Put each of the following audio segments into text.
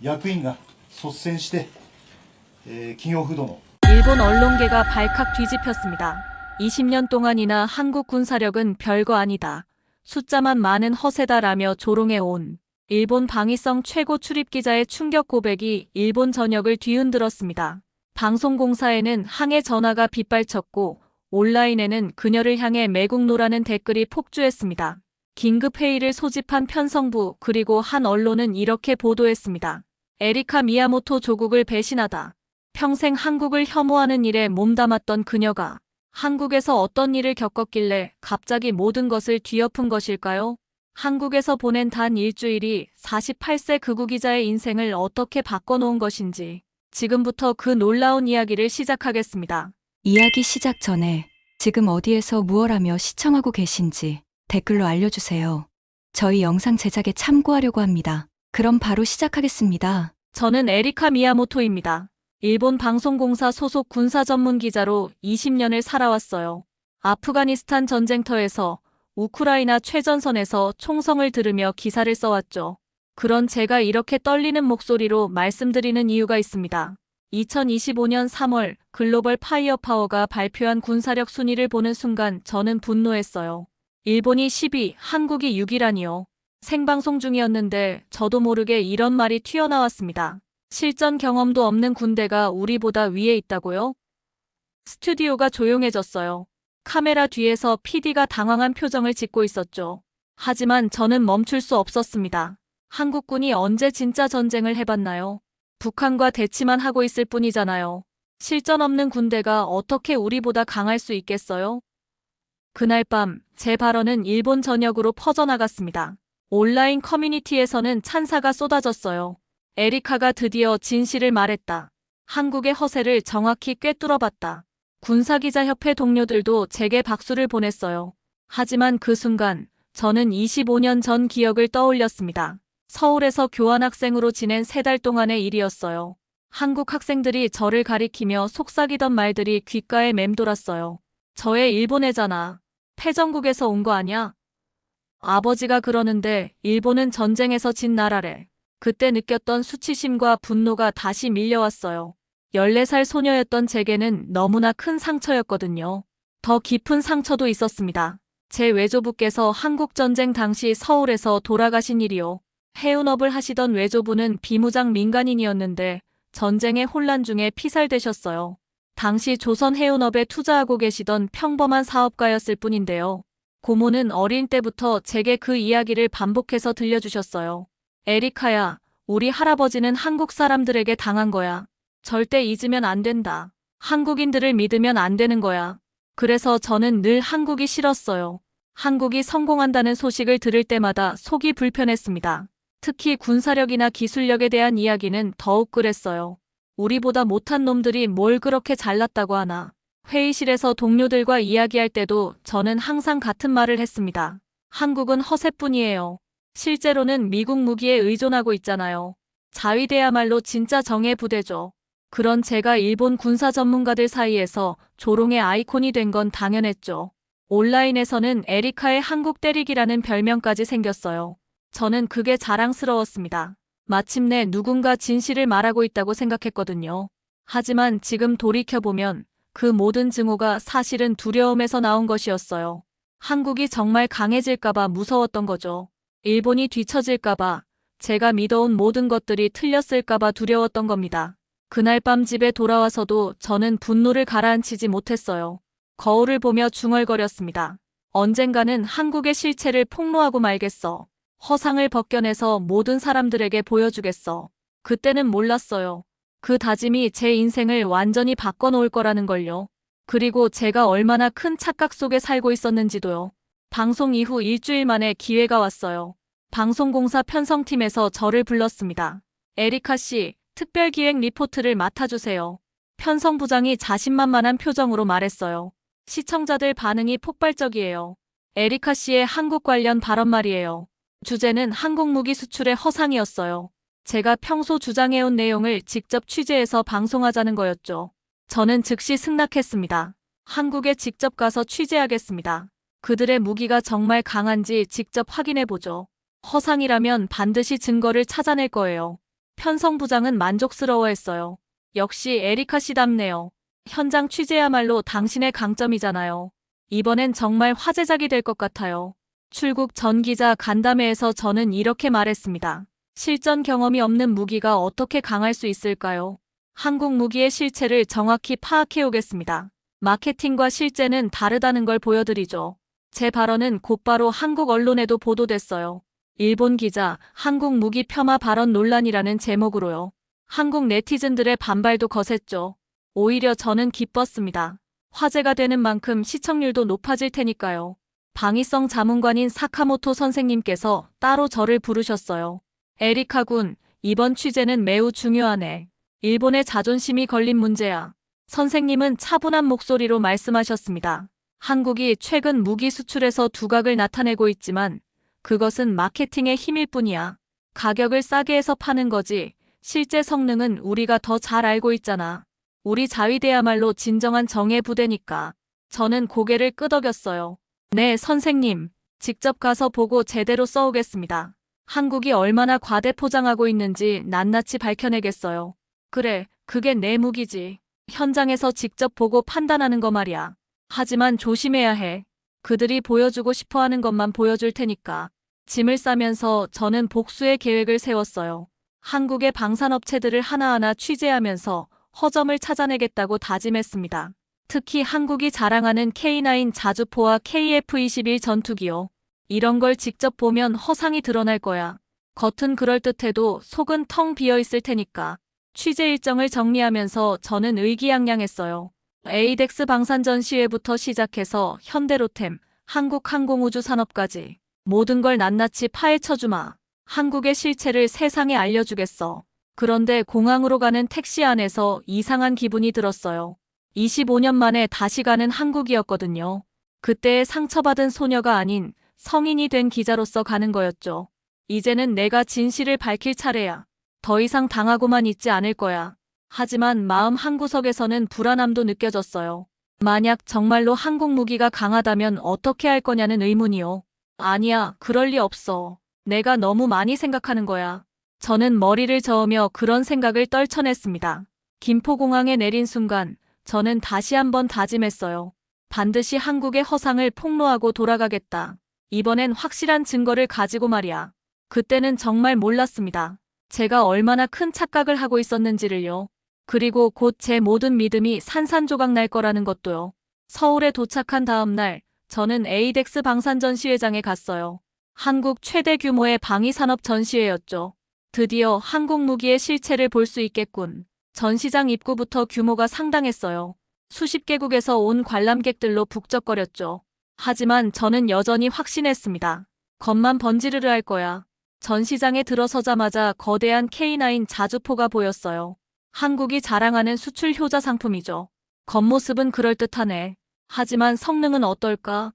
役員が率先して、企業風土の 일본 언론계가 발칵 뒤집혔습니다. 20년 동안이나 한국 군사력은 별거 아니다. 숫자만 많은 허세다라며 조롱해온 일본 방위성 최고 출입기자의 충격 고백이 일본 전역을 뒤흔들었습니다. 방송공사에는 항해 전화가 빗발쳤고 온라인에는 그녀를 향해 매국노라는 댓글이 폭주했습니다. 긴급회의를 소집한 편성부 그리고 한 언론은 이렇게 보도했습니다. 에리카 미야모토 조국을 배신하다. 평생 한국을 혐오하는 일에 몸담았던 그녀가 한국에서 어떤 일을 겪었길래 갑자기 모든 것을 뒤엎은 것일까요? 한국에서 보낸 단 일주일이 48세 극우 기자의 인생을 어떻게 바꿔놓은 것인지 지금부터 그 놀라운 이야기를 시작하겠습니다. 이야기 시작 전에 지금 어디에서 무엇 하며 시청하고 계신지 댓글로 알려주세요. 저희 영상 제작에 참고하려고 합니다. 그럼 바로 시작하겠습니다. 저는 에리카 미야모토입니다. 일본 방송공사 소속 군사 전문 기자로 20년을 살아왔어요. 아프가니스탄 전쟁터에서 우크라이나 최전선에서 총성을 들으며 기사를 써왔죠. 그런 제가 이렇게 떨리는 목소리로 말씀드리는 이유가 있습니다. 2025년 3월 글로벌 파이어파워가 발표한 군사력 순위를 보는 순간 저는 분노했어요. 일본이 10위, 한국이 6위라니요. 생방송 중이었는데 저도 모르게 이런 말이 튀어나왔습니다. 실전 경험도 없는 군대가 우리보다 위에 있다고요? 스튜디오가 조용해졌어요. 카메라 뒤에서 PD가 당황한 표정을 짓고 있었죠. 하지만 저는 멈출 수 없었습니다. 한국군이 언제 진짜 전쟁을 해봤나요? 북한과 대치만 하고 있을 뿐이잖아요. 실전 없는 군대가 어떻게 우리보다 강할 수 있겠어요? 그날 밤 제 발언은 일본 전역으로 퍼져나갔습니다. 온라인 커뮤니티에서는 찬사가 쏟아졌어요. 에리카가 드디어 진실을 말했다. 한국의 허세를 정확히 꿰뚫어봤다. 군사기자협회 동료들도 제게 박수를 보냈어요. 하지만 그 순간 저는 25년 전 기억을 떠올렸습니다. 서울에서 교환학생으로 지낸 3달 동안의 일이었어요. 한국 학생들이 저를 가리키며 속삭이던 말들이 귓가에 맴돌았어요. 저의 일본애잖아. 패전국에서 온 거 아냐? 아버지가 그러는데 일본은 전쟁에서 진 나라래. 그때 느꼈던 수치심과 분노가 다시 밀려왔어요. 14살 소녀였던 제게는 너무나 큰 상처였거든요. 더 깊은 상처도 있었습니다. 제 외조부께서 한국전쟁 당시 서울에서 돌아가신 일이요. 해운업을 하시던 외조부는 비무장 민간인이었는데 전쟁의 혼란 중에 피살되셨어요. 당시 조선 해운업에 투자하고 계시던 평범한 사업가였을 뿐인데요. 고모는 어린 때부터 제게 그 이야기를 반복해서 들려주셨어요. 에리카야, 우리 할아버지는 한국 사람들에게 당한 거야. 절대 잊으면 안 된다. 한국인들을 믿으면 안 되는 거야. 그래서 저는 늘 한국이 싫었어요. 한국이 성공한다는 소식을 들을 때마다 속이 불편했습니다. 특히 군사력이나 기술력에 대한 이야기는 더욱 그랬어요. 우리보다 못한 놈들이 뭘 그렇게 잘났다고 하나. 회의실에서 동료들과 이야기할 때도 저는 항상 같은 말을 했습니다. 한국은 허세뿐이에요. 실제로는 미국 무기에 의존하고 있잖아요. 자위대야말로 진짜 정예 부대죠. 그런 제가 일본 군사 전문가들 사이에서 조롱의 아이콘이 된 건 당연했죠. 온라인에서는 에리카의 한국 때리기라는 별명까지 생겼어요. 저는 그게 자랑스러웠습니다. 마침내 누군가 진실을 말하고 있다고 생각했거든요. 하지만 지금 돌이켜보면 그 모든 증오가 사실은 두려움에서 나온 것이었어요. 한국이 정말 강해질까봐 무서웠던 거죠. 일본이 뒤처질까봐, 제가 믿어온 모든 것들이 틀렸을까봐 두려웠던 겁니다. 그날 밤 집에 돌아와서도 저는 분노를 가라앉히지 못했어요. 거울을 보며 중얼거렸습니다. 언젠가는 한국의 실체를 폭로하고 말겠어. 허상을 벗겨내서 모든 사람들에게 보여주겠어. 그때는 몰랐어요. 그 다짐이 제 인생을 완전히 바꿔놓을 거라는 걸요. 그리고 제가 얼마나 큰 착각 속에 살고 있었는지도요. 방송 이후 일주일 만에 기회가 왔어요. 방송공사 편성팀에서 저를 불렀습니다. 에리카 씨, 특별기획 리포트를 맡아주세요. 편성부장이 자신만만한 표정으로 말했어요. 시청자들 반응이 폭발적이에요. 에리카 씨의 한국 관련 발언 말이에요. 주제는 한국 무기 수출의 허상이었어요. 제가 평소 주장해온 내용을 직접 취재해서 방송하자는 거였죠. 저는 즉시 승낙했습니다. 한국에 직접 가서 취재하겠습니다. 그들의 무기가 정말 강한지 직접 확인해보죠. 허상이라면 반드시 증거를 찾아낼 거예요. 편성부장은 만족스러워했어요. 역시 에리카 씨답네요. 현장 취재야말로 당신의 강점이잖아요. 이번엔 정말 화제작이 될 것 같아요. 출국 전 기자 간담회에서 저는 이렇게 말했습니다. 실전 경험이 없는 무기가 어떻게 강할 수 있을까요? 한국 무기의 실체를 정확히 파악해 오겠습니다. 마케팅과 실제는 다르다는 걸 보여드리죠. 제 발언은 곧바로 한국 언론에도 보도됐어요. 일본 기자, 한국 무기 폄하 발언 논란이라는 제목으로요. 한국 네티즌들의 반발도 거셌죠. 오히려 저는 기뻤습니다. 화제가 되는 만큼 시청률도 높아질 테니까요. 방위성 자문관인 사카모토 선생님께서 따로 저를 부르셨어요. 에리카 군, 이번 취재는 매우 중요하네. 일본의 자존심이 걸린 문제야. 선생님은 차분한 목소리로 말씀하셨습니다. 한국이 최근 무기 수출에서 두각을 나타내고 있지만 그것은 마케팅의 힘일 뿐이야. 가격을 싸게 해서 파는 거지. 실제 성능은 우리가 더 잘 알고 있잖아. 우리 자위대야말로 진정한 정예 부대니까. 저는 고개를 끄덕였어요. 네, 선생님. 직접 가서 보고 제대로 써오겠습니다. 한국이 얼마나 과대포장하고 있는지 낱낱이 밝혀내겠어요. 그래, 그게 내 무기지. 현장에서 직접 보고 판단하는 거 말이야. 하지만 조심해야 해. 그들이 보여주고 싶어하는 것만 보여줄 테니까. 짐을 싸면서 저는 복수의 계획을 세웠어요. 한국의 방산업체들을 하나하나 취재하면서 허점을 찾아내겠다고 다짐했습니다. 특히 한국이 자랑하는 K9 자주포와 KF-21 전투기요. 이런 걸 직접 보면 허상이 드러날 거야. 겉은 그럴듯해도 속은 텅 비어 있을 테니까. 취재 일정을 정리하면서 저는 의기양양했어요. 에이덱스 방산 전시회부터 시작해서 현대로템, 한국항공우주산업까지 모든 걸 낱낱이 파헤쳐주마. 한국의 실체를 세상에 알려주겠어. 그런데 공항으로 가는 택시 안에서 이상한 기분이 들었어요. 25년 만에 다시 가는 한국이었거든요. 그때의 상처받은 소녀가 아닌 성인이 된 기자로서 가는 거였죠. 이제는 내가 진실을 밝힐 차례야. 더 이상 당하고만 있지 않을 거야. 하지만 마음 한구석에서는 불안함도 느껴졌어요. 만약 정말로 한국 무기가 강하다면 어떻게 할 거냐는 의문이요. 아니야, 그럴 리 없어. 내가 너무 많이 생각하는 거야. 저는 머리를 저으며 그런 생각을 떨쳐냈습니다. 김포공항에 내린 순간 저는 다시 한번 다짐했어요. 반드시 한국의 허상을 폭로하고 돌아가겠다. 이번엔 확실한 증거를 가지고 말이야. 그때는 정말 몰랐습니다. 제가 얼마나 큰 착각을 하고 있었는지를요. 그리고 곧 제 모든 믿음이 산산조각 날 거라는 것도요. 서울에 도착한 다음 날 저는 에이덱스 방산 전시회장에 갔어요. 한국 최대 규모의 방위산업 전시회였죠. 드디어 한국 무기의 실체를 볼 수 있겠군. 전시장 입구부터 규모가 상당했어요. 수십 개국에서 온 관람객들로 북적거렸죠. 하지만 저는 여전히 확신했습니다. 겉만 번지르르 할 거야. 전시장에 들어서자마자 거대한 K9 자주포가 보였어요. 한국이 자랑하는 수출 효자 상품이죠. 겉모습은 그럴듯하네. 하지만 성능은 어떨까?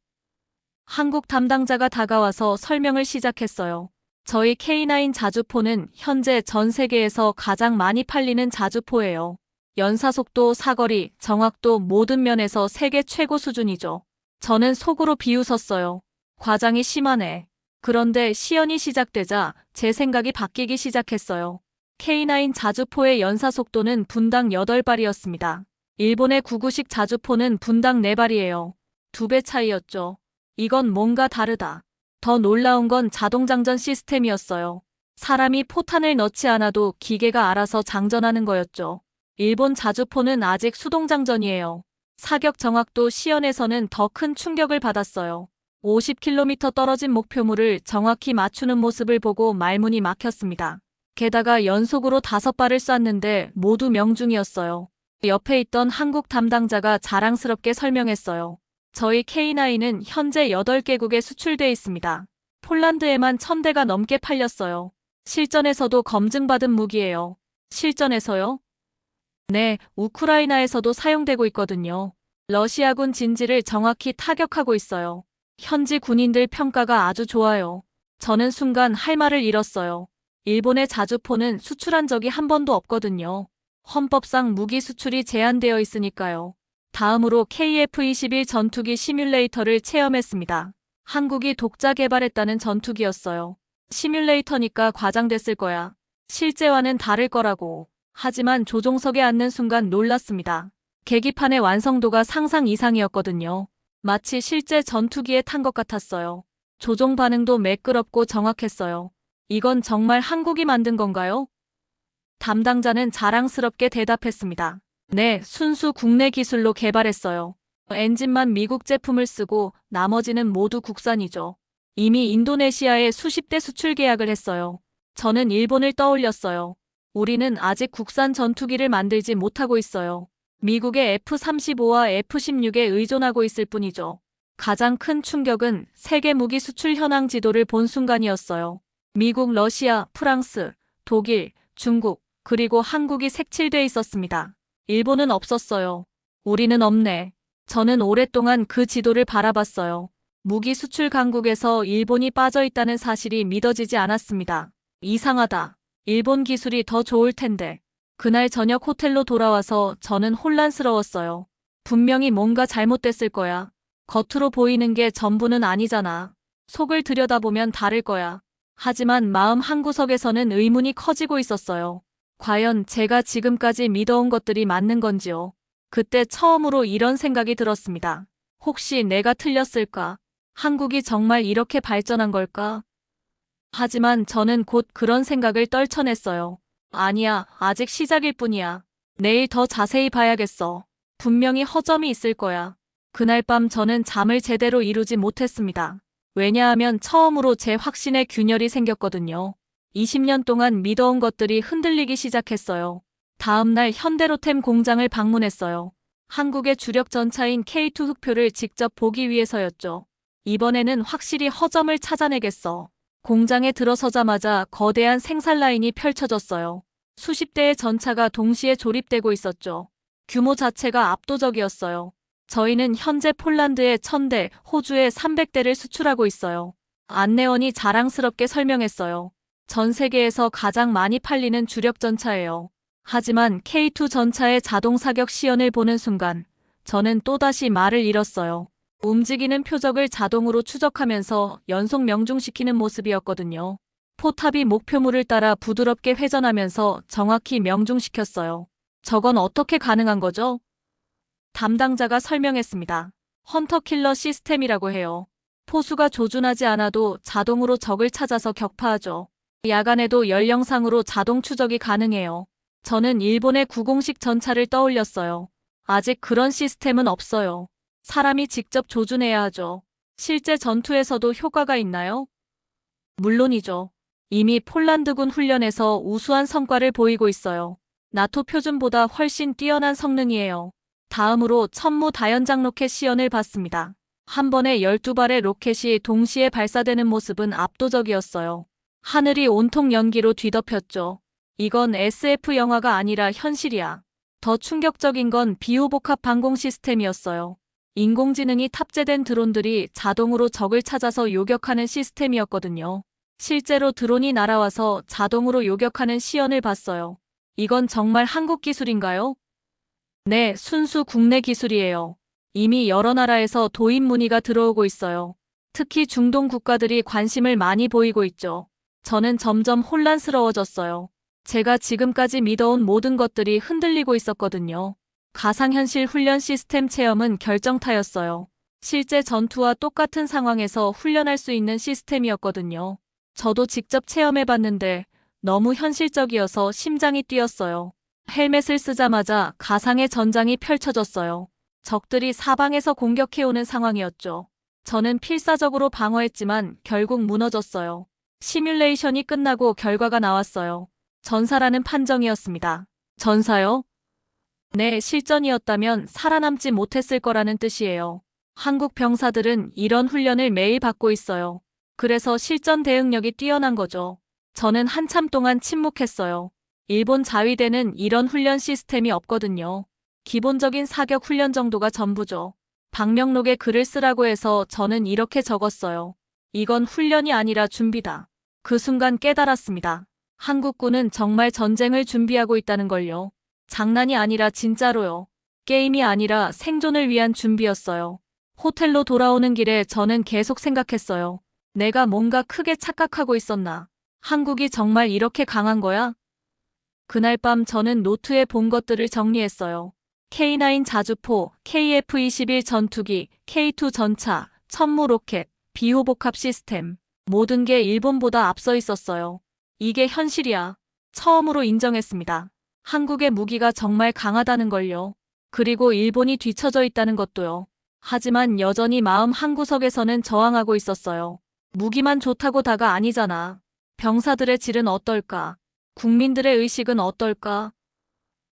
한국 담당자가 다가와서 설명을 시작했어요. 저희 K9 자주포는 현재 전 세계에서 가장 많이 팔리는 자주포예요. 연사속도, 사거리, 정확도 모든 면에서 세계 최고 수준이죠. 저는 속으로 비웃었어요. 과장이 심하네. 그런데 시연이 시작되자 제 생각이 바뀌기 시작했어요. K9 자주포의 연사속도는 분당 8발이었습니다. 일본의 9구식 자주포는 분당 4발이에요. 2배 차이였죠. 이건 뭔가 다르다. 더 놀라운 건 자동장전 시스템이었어요. 사람이 포탄을 넣지 않아도 기계가 알아서 장전하는 거였죠. 일본 자주포는 아직 수동장전이에요. 사격 정확도 시연에서는 더 큰 충격을 받았어요. 50km 떨어진 목표물을 정확히 맞추는 모습을 보고 말문이 막혔습니다. 게다가 연속으로 5발을 쐈는데 모두 명중이었어요. 옆에 있던 한국 담당자가 자랑스럽게 설명했어요. 저희 K9은 현재 8개국에 수출돼 있습니다. 폴란드에만 1000대가 넘게 팔렸어요. 실전에서도 검증받은 무기예요. 실전에서요? 네, 우크라이나에서도 사용되고 있거든요. 러시아군 진지를 정확히 타격하고 있어요. 현지 군인들 평가가 아주 좋아요. 저는 순간 할 말을 잃었어요. 일본의 자주포는 수출한 적이 한 번도 없거든요. 헌법상 무기 수출이 제한되어 있으니까요. 다음으로 KF-21 전투기 시뮬레이터를 체험했습니다. 한국이 독자 개발했다는 전투기였어요. 시뮬레이터니까 과장됐을 거야. 실제와는 다를 거라고. 하지만 조종석에 앉는 순간 놀랐습니다. 계기판의 완성도가 상상 이상이었거든요. 마치 실제 전투기에 탄 것 같았어요. 조종 반응도 매끄럽고 정확했어요. 이건 정말 한국이 만든 건가요? 담당자는 자랑스럽게 대답했습니다. 네, 순수 국내 기술로 개발했어요. 엔진만 미국 제품을 쓰고 나머지는 모두 국산이죠. 이미 인도네시아에 수십 대 수출 계약을 했어요. 저는 일본을 떠올렸어요. 우리는 아직 국산 전투기를 만들지 못하고 있어요. 미국의 F-35와 F-16에 의존하고 있을 뿐이죠. 가장 큰 충격은 세계 무기 수출 현황 지도를 본 순간이었어요. 미국, 러시아, 프랑스, 독일, 중국, 그리고 한국이 색칠돼 있었습니다. 일본은 없었어요. 우리는 없네. 저는 오랫동안 그 지도를 바라봤어요. 무기 수출 강국에서 일본이 빠져 있다는 사실이 믿어지지 않았습니다. 이상하다. 일본 기술이 더 좋을 텐데. 그날 저녁 호텔로 돌아와서 저는 혼란스러웠어요. 분명히 뭔가 잘못됐을 거야. 겉으로 보이는 게 전부는 아니잖아. 속을 들여다보면 다를 거야. 하지만 마음 한구석에서는 의문이 커지고 있었어요. 과연 제가 지금까지 믿어온 것들이 맞는 건지요. 그때 처음으로 이런 생각이 들었습니다. 혹시 내가 틀렸을까? 한국이 정말 이렇게 발전한 걸까? 하지만 저는 곧 그런 생각을 떨쳐냈어요. 아니야, 아직 시작일 뿐이야. 내일 더 자세히 봐야겠어. 분명히 허점이 있을 거야. 그날 밤 저는 잠을 제대로 이루지 못했습니다. 왜냐하면 처음으로 제 확신에 균열이 생겼거든요. 20년 동안 믿어온 것들이 흔들리기 시작했어요. 다음 날 현대로템 공장을 방문했어요. 한국의 주력 전차인 K2 흑표를 직접 보기 위해서였죠. 이번에는 확실히 허점을 찾아내겠어. 공장에 들어서자마자 거대한 생산 라인이 펼쳐졌어요. 수십 대의 전차가 동시에 조립되고 있었죠. 규모 자체가 압도적이었어요. 저희는 현재 폴란드에 1000대, 호주에 300대를 수출하고 있어요. 안내원이 자랑스럽게 설명했어요. 전 세계에서 가장 많이 팔리는 주력 전차예요. 하지만 K2 전차의 자동 사격 시연을 보는 순간 저는 또다시 말을 잃었어요. 움직이는 표적을 자동으로 추적하면서 연속 명중시키는 모습이었거든요. 포탑이 목표물을 따라 부드럽게 회전하면서 정확히 명중시켰어요. 저건 어떻게 가능한 거죠? 담당자가 설명했습니다. 헌터킬러 시스템이라고 해요. 포수가 조준하지 않아도 자동으로 적을 찾아서 격파하죠. 야간에도 연령상으로 자동 추적이 가능해요. 저는 일본의 구공식 전차를 떠올렸어요. 아직 그런 시스템은 없어요. 사람이 직접 조준해야 하죠. 실제 전투에서도 효과가 있나요? 물론이죠. 이미 폴란드군 훈련에서 우수한 성과를 보이고 있어요. 나토 표준보다 훨씬 뛰어난 성능이에요. 다음으로 천무 다연장 로켓 시연을 봤습니다. 한 번에 12발의 로켓이 동시에 발사되는 모습은 압도적이었어요. 하늘이 온통 연기로 뒤덮였죠. 이건 SF 영화가 아니라 현실이야. 더 충격적인 건 비호복합 방공 시스템이었어요. 인공지능이 탑재된 드론들이 자동으로 적을 찾아서 요격하는 시스템이었거든요. 실제로 드론이 날아와서 자동으로 요격하는 시연을 봤어요. 이건 정말 한국 기술인가요? 네, 순수 국내 기술이에요. 이미 여러 나라에서 도입 문의가 들어오고 있어요. 특히 중동 국가들이 관심을 많이 보이고 있죠. 저는 점점 혼란스러워졌어요. 제가 지금까지 믿어온 모든 것들이 흔들리고 있었거든요. 가상현실 훈련 시스템 체험은 결정타였어요. 실제 전투와 똑같은 상황에서 훈련할 수 있는 시스템이었거든요. 저도 직접 체험해봤는데 너무 현실적이어서 심장이 뛰었어요. 헬멧을 쓰자마자 가상의 전장이 펼쳐졌어요. 적들이 사방에서 공격해오는 상황이었죠. 저는 필사적으로 방어했지만 결국 무너졌어요. 시뮬레이션이 끝나고 결과가 나왔어요. 전사라는 판정이었습니다. 전사요? 네, 실전이었다면 살아남지 못했을 거라는 뜻이에요. 한국 병사들은 이런 훈련을 매일 받고 있어요. 그래서 실전 대응력이 뛰어난 거죠. 저는 한참 동안 침묵했어요. 일본 자위대는 이런 훈련 시스템이 없거든요. 기본적인 사격 훈련 정도가 전부죠. 방명록에 글을 쓰라고 해서 저는 이렇게 적었어요. 이건 훈련이 아니라 준비다. 그 순간 깨달았습니다. 한국군은 정말 전쟁을 준비하고 있다는 걸요. 장난이 아니라 진짜로요. 게임이 아니라 생존을 위한 준비였어요. 호텔로 돌아오는 길에 저는 계속 생각했어요. 내가 뭔가 크게 착각하고 있었나? 한국이 정말 이렇게 강한 거야? 그날 밤 저는 노트에 본 것들을 정리했어요. K9 자주포, KF-21 전투기, K2 전차, 천무 로켓, 비호복합 시스템. 모든 게 일본보다 앞서 있었어요. 이게 현실이야. 처음으로 인정했습니다. 한국의 무기가 정말 강하다는 걸요. 그리고 일본이 뒤처져 있다는 것도요. 하지만 여전히 마음 한구석에서는 저항하고 있었어요. 무기만 좋다고 다가 아니잖아. 병사들의 질은 어떨까? 국민들의 의식은 어떨까?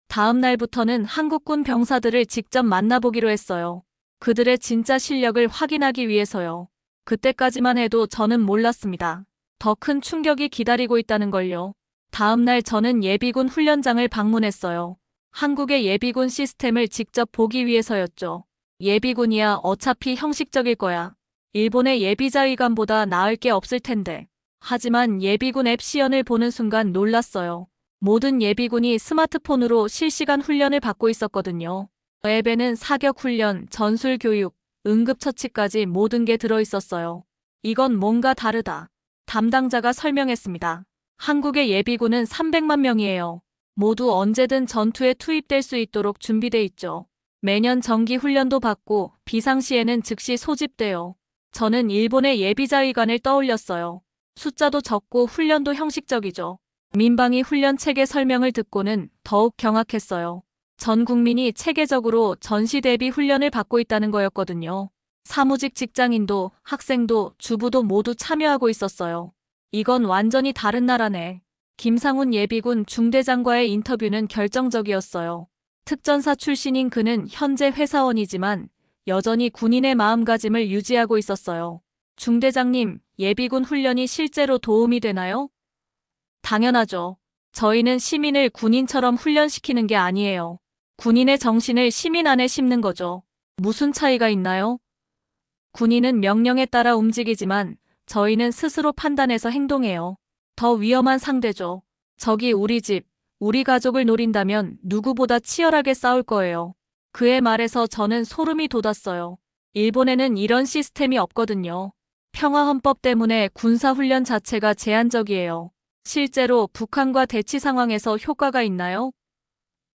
다음 날부터는 한국군 병사들을 직접 만나보기로 했어요. 그들의 진짜 실력을 확인하기 위해서요. 그때까지만 해도 저는 몰랐습니다. 더 큰 충격이 기다리고 있다는 걸요. 다음 날 저는 예비군 훈련장을 방문했어요. 한국의 예비군 시스템을 직접 보기 위해서였죠. 예비군이야 어차피 형식적일 거야. 일본의 예비자위관보다 나을 게 없을 텐데. 하지만 예비군 앱 시연을 보는 순간 놀랐어요. 모든 예비군이 스마트폰으로 실시간 훈련을 받고 있었거든요. 앱에는 사격 훈련, 전술 교육, 응급처치까지 모든 게 들어있었어요. 이건 뭔가 다르다. 담당자가 설명했습니다. 한국의 예비군은 300만 명이에요. 모두 언제든 전투에 투입될 수 있도록 준비돼 있죠. 매년 정기 훈련도 받고 비상시에는 즉시 소집돼요. 저는 일본의 예비자위관을 떠올렸어요. 숫자도 적고 훈련도 형식적이죠. 민방위 훈련 체계 설명을 듣고는 더욱 경악했어요. 전 국민이 체계적으로 전시 대비 훈련을 받고 있다는 거였거든요. 사무직 직장인도 학생도 주부도 모두 참여하고 있었어요. 이건 완전히 다른 나라네. 김상훈 예비군 중대장과의 인터뷰는 결정적이었어요. 특전사 출신인 그는 현재 회사원이지만 여전히 군인의 마음가짐을 유지하고 있었어요. 중대장님, 예비군 훈련이 실제로 도움이 되나요? 당연하죠. 저희는 시민을 군인처럼 훈련시키는 게 아니에요. 군인의 정신을 시민 안에 심는 거죠. 무슨 차이가 있나요? 군인은 명령에 따라 움직이지만 저희는 스스로 판단해서 행동해요. 더 위험한 상대죠. 적이 우리 집, 우리 가족을 노린다면 누구보다 치열하게 싸울 거예요. 그의 말에서 저는 소름이 돋았어요. 일본에는 이런 시스템이 없거든요. 평화헌법 때문에 군사훈련 자체가 제한적이에요. 실제로 북한과 대치 상황에서 효과가 있나요?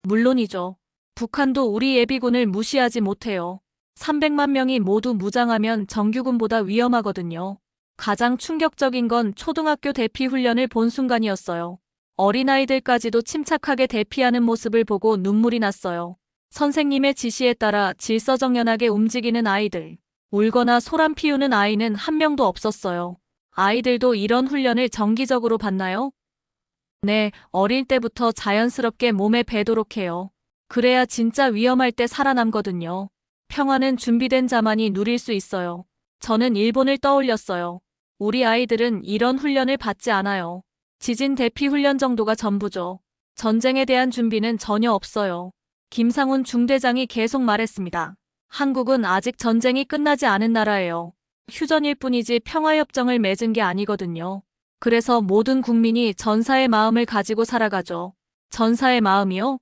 물론이죠. 북한도 우리 예비군을 무시하지 못해요. 300만 명이 모두 무장하면 정규군보다 위험하거든요. 가장 충격적인 건 초등학교 대피 훈련을 본 순간이었어요. 어린아이들까지도 침착하게 대피하는 모습을 보고 눈물이 났어요. 선생님의 지시에 따라 질서정연하게 움직이는 아이들. 울거나 소란 피우는 아이는 한 명도 없었어요. 아이들도 이런 훈련을 정기적으로 받나요? 네, 어릴 때부터 자연스럽게 몸에 배도록 해요. 그래야 진짜 위험할 때 살아남거든요. 평화는 준비된 자만이 누릴 수 있어요. 저는 일본을 떠올렸어요. 우리 아이들은 이런 훈련을 받지 않아요. 지진 대피 훈련 정도가 전부죠. 전쟁에 대한 준비는 전혀 없어요. 김상훈 중대장이 계속 말했습니다. 한국은 아직 전쟁이 끝나지 않은 나라예요. 휴전일 뿐이지 평화협정을 맺은 게 아니거든요. 그래서 모든 국민이 전사의 마음을 가지고 살아가죠. 전사의 마음이요?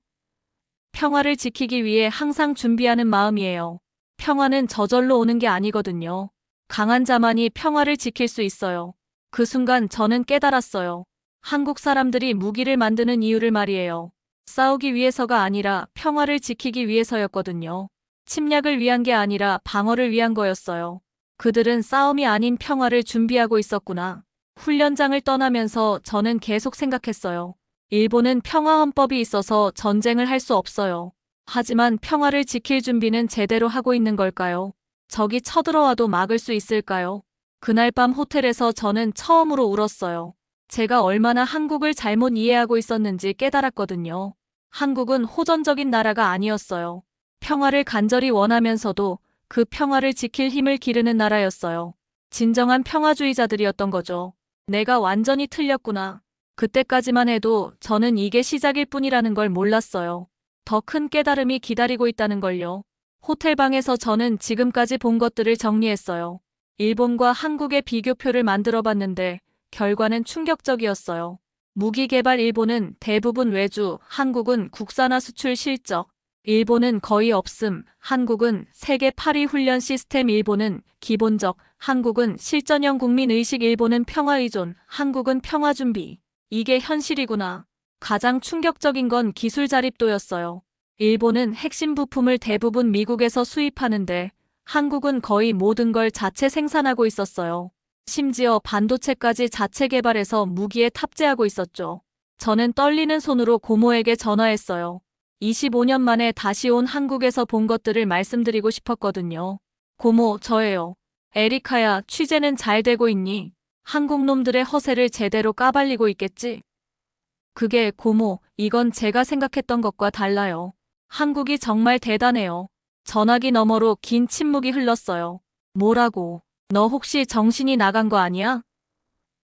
평화를 지키기 위해 항상 준비하는 마음이에요. 평화는 저절로 오는 게 아니거든요. 강한 자만이 평화를 지킬 수 있어요. 그 순간 저는 깨달았어요. 한국 사람들이 무기를 만드는 이유를 말이에요. 싸우기 위해서가 아니라 평화를 지키기 위해서였거든요. 침략을 위한 게 아니라 방어를 위한 거였어요. 그들은 싸움이 아닌 평화를 준비하고 있었구나. 훈련장을 떠나면서 저는 계속 생각했어요. 일본은 평화헌법이 있어서 전쟁을 할 수 없어요. 하지만 평화를 지킬 준비는 제대로 하고 있는 걸까요? 적이 쳐들어와도 막을 수 있을까요? 그날 밤 호텔에서 저는 처음으로 울었어요. 제가 얼마나 한국을 잘못 이해하고 있었는지 깨달았거든요. 한국은 호전적인 나라가 아니었어요. 평화를 간절히 원하면서도 그 평화를 지킬 힘을 기르는 나라였어요. 진정한 평화주의자들이었던 거죠. 내가 완전히 틀렸구나. 그때까지만 해도 저는 이게 시작일 뿐이라는 걸 몰랐어요. 더 큰 깨달음이 기다리고 있다는 걸요. 호텔방에서 저는 지금까지 본 것들을 정리했어요. 일본과 한국의 비교표를 만들어 봤는데 결과는 충격적이었어요. 무기 개발 일본은 대부분 외주, 한국은 국산화 수출 실적. 일본은 거의 없음, 한국은 세계 8위 훈련 시스템 일본은 기본적, 한국은 실전형 국민의식 일본은 평화 의존, 한국은 평화 준비. 이게 현실이구나. 가장 충격적인 건 기술 자립도였어요. 일본은 핵심 부품을 대부분 미국에서 수입하는데 한국은 거의 모든 걸 자체 생산하고 있었어요. 심지어 반도체까지 자체 개발해서 무기에 탑재하고 있었죠. 저는 떨리는 손으로 고모에게 전화했어요. 25년 만에 다시 온 한국에서 본 것들을 말씀드리고 싶었거든요. 고모, 저예요. 에리카야, 취재는 잘 되고 있니? 한국 놈들의 허세를 제대로 까발리고 있겠지? 그게 고모, 이건 제가 생각했던 것과 달라요. 한국이 정말 대단해요. 전화기 너머로 긴 침묵이 흘렀어요. 뭐라고? 너 혹시 정신이 나간 거 아니야?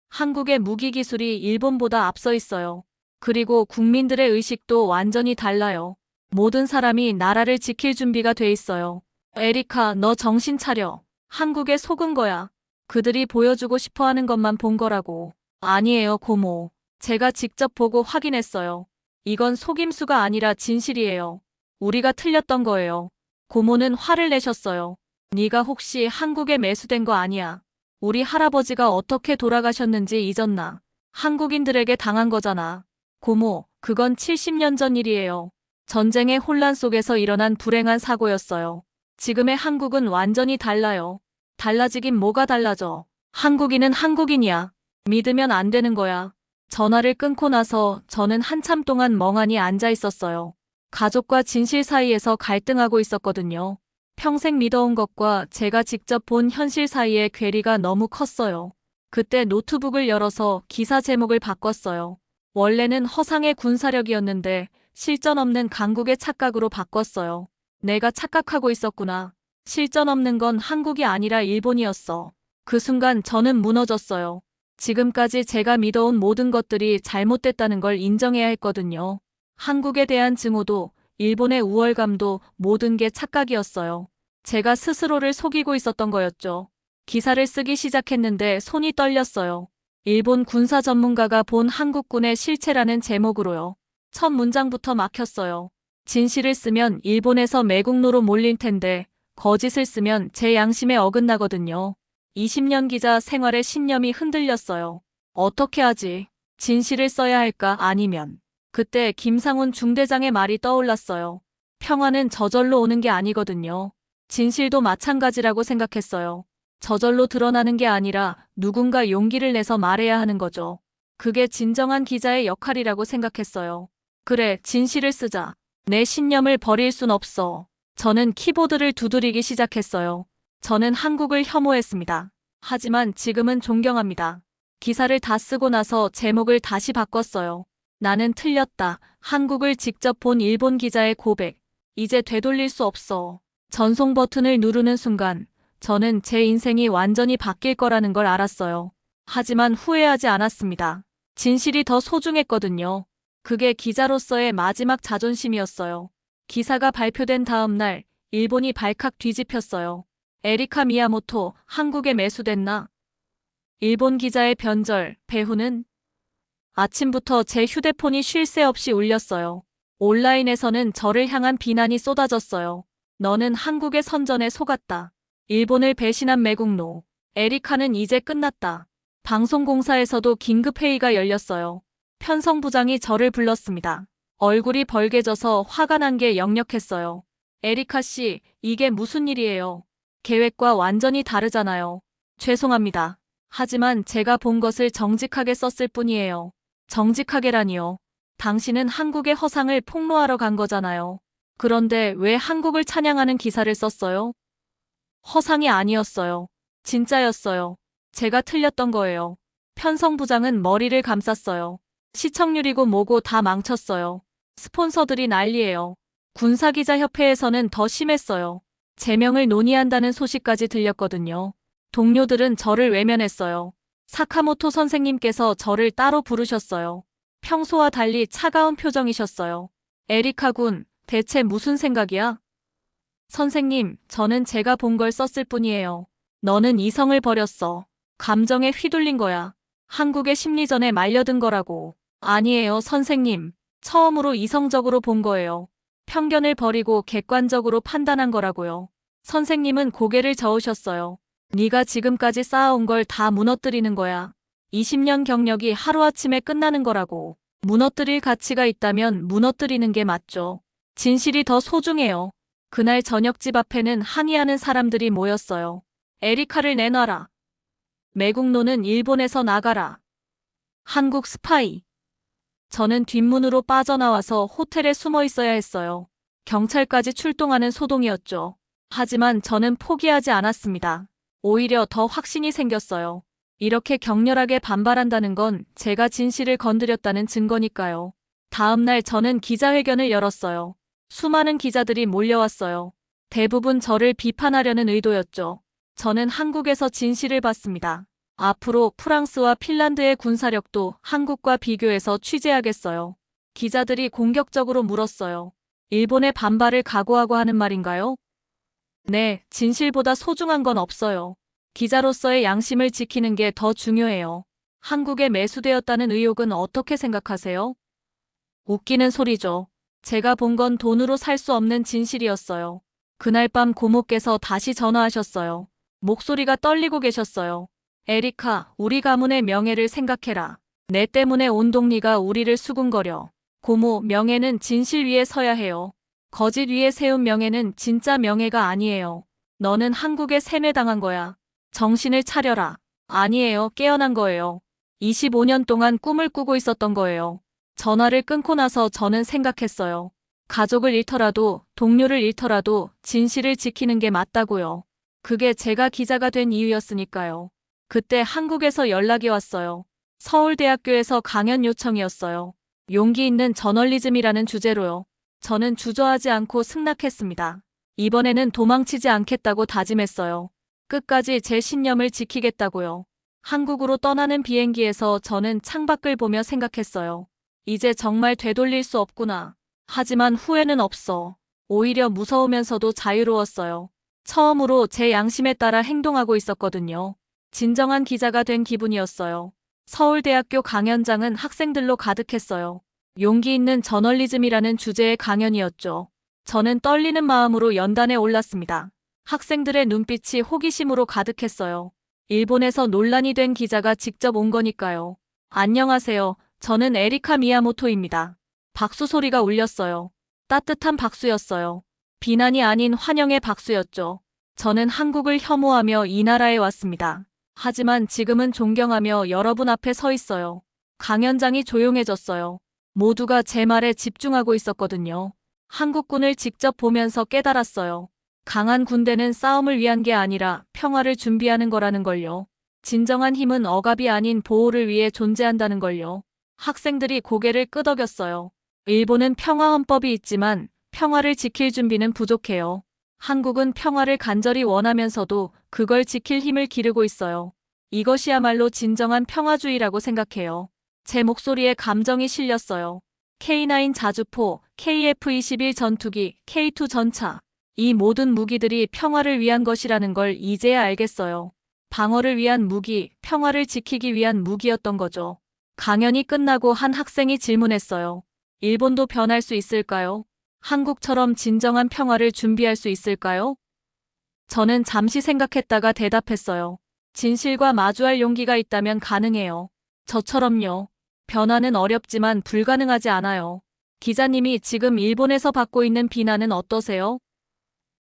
한국의 무기 기술이 일본보다 앞서 있어요. 그리고 국민들의 의식도 완전히 달라요. 모든 사람이 나라를 지킬 준비가 돼 있어요. 에리카, 너 정신 차려. 한국에 속은 거야. 그들이 보여주고 싶어 하는 것만 본 거라고. 아니에요, 고모. 제가 직접 보고 확인했어요. 이건 속임수가 아니라 진실이에요. 우리가 틀렸던 거예요. 고모는 화를 내셨어요. 네가 혹시 한국에 매수된 거 아니야? 우리 할아버지가 어떻게 돌아가셨는지 잊었나? 한국인들에게 당한 거잖아. 고모, 그건 70년 전 일이에요. 전쟁의 혼란 속에서 일어난 불행한 사고였어요. 지금의 한국은 완전히 달라요. 달라지긴 뭐가 달라져. 한국인은 한국인이야. 믿으면 안 되는 거야. 전화를 끊고 나서 저는 한참 동안 멍하니 앉아 있었어요. 가족과 진실 사이에서 갈등하고 있었거든요. 평생 믿어온 것과 제가 직접 본 현실 사이의 괴리가 너무 컸어요. 그때 노트북을 열어서 기사 제목을 바꿨어요. 원래는 허상의 군사력이었는데 실전 없는 강국의 착각으로 바꿨어요. 내가 착각하고 있었구나. 실전 없는 건 한국이 아니라 일본이었어. 그 순간 저는 무너졌어요. 지금까지 제가 믿어온 모든 것들이 잘못됐다는 걸 인정해야 했거든요. 한국에 대한 증오도, 일본의 우월감도 모든 게 착각이었어요. 제가 스스로를 속이고 있었던 거였죠. 기사를 쓰기 시작했는데 손이 떨렸어요. 일본 군사 전문가가 본 한국군의 실체라는 제목으로요. 첫 문장부터 막혔어요. 진실을 쓰면 일본에서 매국노로 몰릴 텐데 거짓을 쓰면 제 양심에 어긋나거든요. 20년 기자 생활의 신념이 흔들렸어요. 어떻게 하지? 진실을 써야 할까 아니면. 그때 김상훈 중대장의 말이 떠올랐어요. 평화는 저절로 오는 게 아니거든요. 진실도 마찬가지라고 생각했어요. 저절로 드러나는 게 아니라 누군가 용기를 내서 말해야 하는 거죠. 그게 진정한 기자의 역할이라고 생각했어요. 그래, 진실을 쓰자. 내 신념을 버릴 순 없어. 저는 키보드를 두드리기 시작했어요. 저는 한국을 혐오했습니다. 하지만 지금은 존경합니다. 기사를 다 쓰고 나서 제목을 다시 바꿨어요. 나는 틀렸다. 한국을 직접 본 일본 기자의 고백. 이제 되돌릴 수 없어. 전송 버튼을 누르는 순간 저는 제 인생이 완전히 바뀔 거라는 걸 알았어요. 하지만 후회하지 않았습니다. 진실이 더 소중했거든요. 그게 기자로서의 마지막 자존심이었어요. 기사가 발표된 다음 날 일본이 발칵 뒤집혔어요. 에리카 미야모토, 한국에 매수됐나? 일본 기자의 변절, 배후는? 아침부터 제 휴대폰이 쉴 새 없이 울렸어요. 온라인에서는 저를 향한 비난이 쏟아졌어요. 너는 한국의 선전에 속았다. 일본을 배신한 매국노. 에리카는 이제 끝났다. 방송공사에서도 긴급회의가 열렸어요. 편성부장이 저를 불렀습니다. 얼굴이 벌개져서 화가 난 게 역력했어요. 에리카 씨, 이게 무슨 일이에요? 계획과 완전히 다르잖아요. 죄송합니다. 하지만 제가 본 것을 정직하게 썼을 뿐이에요. 정직하게라니요. 당신은 한국의 허상을 폭로하러 간 거잖아요. 그런데 왜 한국을 찬양하는 기사를 썼어요? 허상이 아니었어요. 진짜였어요. 제가 틀렸던 거예요. 편성부장은 머리를 감쌌어요. 시청률이고 뭐고 다 망쳤어요. 스폰서들이 난리예요. 군사기자협회에서는 더 심했어요. 제명을 논의한다는 소식까지 들렸거든요. 동료들은 저를 외면했어요. 사카모토 선생님께서 저를 따로 부르셨어요. 평소와 달리 차가운 표정이셨어요. 에리카 군, 대체 무슨 생각이야? 선생님, 저는 제가 본 걸 썼을 뿐이에요. 너는 이성을 버렸어. 감정에 휘둘린 거야. 한국의 심리전에 말려든 거라고. 아니에요, 선생님. 처음으로 이성적으로 본 거예요. 편견을 버리고 객관적으로 판단한 거라고요. 선생님은 고개를 저으셨어요. 네가 지금까지 쌓아온 걸 다 무너뜨리는 거야. 20년 경력이 하루아침에 끝나는 거라고. 무너뜨릴 가치가 있다면 무너뜨리는 게 맞죠. 진실이 더 소중해요. 그날 저녁 집 앞에는 항의하는 사람들이 모였어요. 에리카를 내놔라. 매국노는 일본에서 나가라. 한국 스파이. 저는 뒷문으로 빠져나와서 호텔에 숨어 있어야 했어요. 경찰까지 출동하는 소동이었죠. 하지만 저는 포기하지 않았습니다. 오히려 더 확신이 생겼어요. 이렇게 격렬하게 반발한다는 건 제가 진실을 건드렸다는 증거니까요. 다음 날 저는 기자회견을 열었어요. 수많은 기자들이 몰려왔어요. 대부분 저를 비판하려는 의도였죠. 저는 한국에서 진실을 봤습니다. 앞으로 프랑스와 핀란드의 군사력도 한국과 비교해서 취재하겠어요. 기자들이 공격적으로 물었어요. 일본의 반발을 각오하고 하는 말인가요? 네, 진실보다 소중한 건 없어요. 기자로서의 양심을 지키는 게 더 중요해요. 한국에 매수되었다는 의혹은 어떻게 생각하세요? 웃기는 소리죠. 제가 본 건 돈으로 살 수 없는 진실이었어요. 그날 밤 고모께서 다시 전화하셨어요. 목소리가 떨리고 계셨어요. 에리카, 우리 가문의 명예를 생각해라. 내 때문에 온 동리가 우리를 수군거려. 고모, 명예는 진실 위에 서야 해요. 거짓 위에 세운 명예는 진짜 명예가 아니에요. 너는 한국에 세뇌당한 거야. 정신을 차려라. 아니에요. 깨어난 거예요. 25년 동안 꿈을 꾸고 있었던 거예요. 전화를 끊고 나서 저는 생각했어요. 가족을 잃더라도, 동료를 잃더라도 진실을 지키는 게 맞다고요. 그게 제가 기자가 된 이유였으니까요. 그때 한국에서 연락이 왔어요. 서울대학교에서 강연 요청이었어요. 용기 있는 저널리즘이라는 주제로요. 저는 주저하지 않고 승낙했습니다. 이번에는 도망치지 않겠다고 다짐했어요. 끝까지 제 신념을 지키겠다고요. 한국으로 떠나는 비행기에서 저는 창밖을 보며 생각했어요. 이제 정말 되돌릴 수 없구나. 하지만 후회는 없어. 오히려 무서우면서도 자유로웠어요. 처음으로 제 양심에 따라 행동하고 있었거든요. 진정한 기자가 된 기분이었어요. 서울대학교 강연장은 학생들로 가득했어요. 용기 있는 저널리즘이라는 주제의 강연이었죠. 저는 떨리는 마음으로 연단에 올랐습니다. 학생들의 눈빛이 호기심으로 가득했어요. 일본에서 논란이 된 기자가 직접 온 거니까요. 안녕하세요. 저는 에리카 미야모토입니다. 박수 소리가 울렸어요. 따뜻한 박수였어요. 비난이 아닌 환영의 박수였죠. 저는 한국을 혐오하며 이 나라에 왔습니다. 하지만 지금은 존경하며 여러분 앞에 서 있어요. 강연장이 조용해졌어요. 모두가 제 말에 집중하고 있었거든요. 한국군을 직접 보면서 깨달았어요. 강한 군대는 싸움을 위한 게 아니라 평화를 준비하는 거라는 걸요. 진정한 힘은 억압이 아닌 보호를 위해 존재한다는 걸요. 학생들이 고개를 끄덕였어요. 일본은 평화 헌법이 있지만 평화를 지킬 준비는 부족해요. 한국은 평화를 간절히 원하면서도 그걸 지킬 힘을 기르고 있어요. 이것이야말로 진정한 평화주의라고 생각해요. 제 목소리에 감정이 실렸어요. K9 자주포, KF-21 전투기, K2 전차. 이 모든 무기들이 평화를 위한 것이라는 걸 이제야 알겠어요. 방어를 위한 무기, 평화를 지키기 위한 무기였던 거죠. 강연이 끝나고 한 학생이 질문했어요. 일본도 변할 수 있을까요? 한국처럼 진정한 평화를 준비할 수 있을까요? 저는 잠시 생각했다가 대답했어요. 진실과 마주할 용기가 있다면 가능해요. 저처럼요. 변화는 어렵지만 불가능하지 않아요. 기자님이 지금 일본에서 받고 있는 비난은 어떠세요?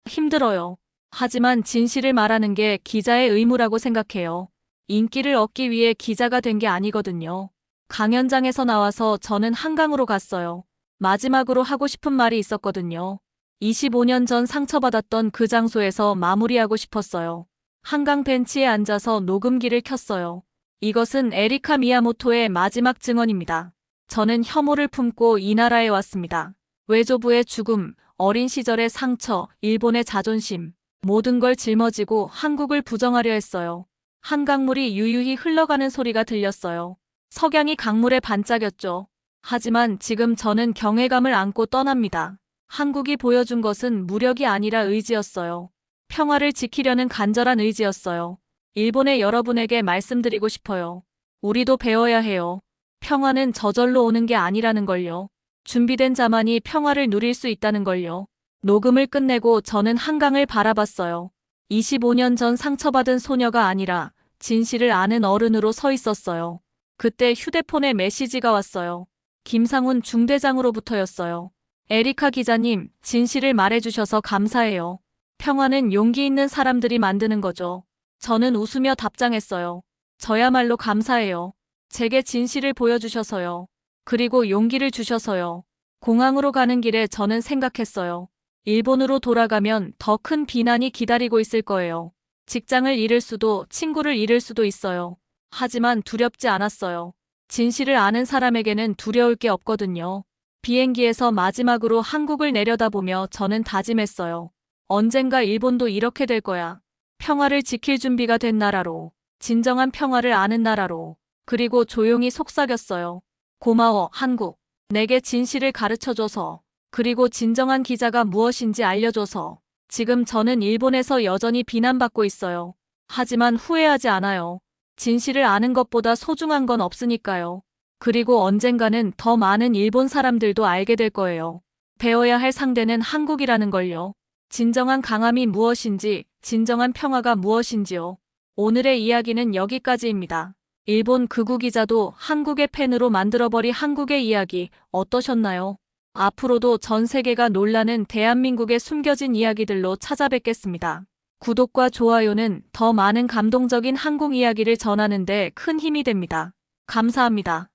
힘들어요. 하지만 진실을 말하는 게 기자의 의무라고 생각해요. 인기를 얻기 위해 기자가 된 게 아니거든요. 강연장에서 나와서 저는 한강으로 갔어요. 마지막으로 하고 싶은 말이 있었거든요. 25년 전 상처받았던 그 장소에서 마무리하고 싶었어요. 한강 벤치에 앉아서 녹음기를 켰어요. 이것은 에리카 미야모토의 마지막 증언입니다. 저는 혐오를 품고 이 나라에 왔습니다. 외조부의 죽음, 어린 시절의 상처, 일본의 자존심, 모든 걸 짊어지고 한국을 부정하려 했어요. 한강물이 유유히 흘러가는 소리가 들렸어요. 석양이 강물에 반짝였죠. 하지만 지금 저는 경외감을 안고 떠납니다. 한국이 보여준 것은 무력이 아니라 의지였어요. 평화를 지키려는 간절한 의지였어요. 일본의 여러분에게 말씀드리고 싶어요. 우리도 배워야 해요. 평화는 저절로 오는 게 아니라는 걸요. 준비된 자만이 평화를 누릴 수 있다는 걸요. 녹음을 끝내고 저는 한강을 바라봤어요. 25년 전 상처받은 소녀가 아니라 진실을 아는 어른으로 서 있었어요. 그때 휴대폰에 메시지가 왔어요. 김상훈 중대장으로부터였어요. 에리카 기자님, 진실을 말해주셔서 감사해요. 평화는 용기 있는 사람들이 만드는 거죠. 저는 웃으며 답장했어요. 저야말로 감사해요. 제게 진실을 보여주셔서요. 그리고 용기를 주셔서요. 공항으로 가는 길에 저는 생각했어요. 일본으로 돌아가면 더 큰 비난이 기다리고 있을 거예요. 직장을 잃을 수도, 친구를 잃을 수도 있어요. 하지만 두렵지 않았어요. 진실을 아는 사람에게는 두려울 게 없거든요. 비행기에서 마지막으로 한국을 내려다보며 저는 다짐했어요. 언젠가 일본도 이렇게 될 거야. 평화를 지킬 준비가 된 나라로. 진정한 평화를 아는 나라로. 그리고 조용히 속삭였어요. 고마워, 한국. 내게 진실을 가르쳐줘서. 그리고 진정한 기자가 무엇인지 알려줘서. 지금 저는 일본에서 여전히 비난받고 있어요. 하지만 후회하지 않아요. 진실을 아는 것보다 소중한 건 없으니까요. 그리고 언젠가는 더 많은 일본 사람들도 알게 될 거예요. 배워야 할 상대는 한국이라는 걸요. 진정한 강함이 무엇인지, 진정한 평화가 무엇인지요. 오늘의 이야기는 여기까지입니다. 일본 극우 기자도 한국의 팬으로 만들어버린 한국의 이야기 어떠셨나요? 앞으로도 전 세계가 놀라는 대한민국의 숨겨진 이야기들로 찾아뵙겠습니다. 구독과 좋아요는 더 많은 감동적인 한국 이야기를 전하는 데 큰 힘이 됩니다. 감사합니다.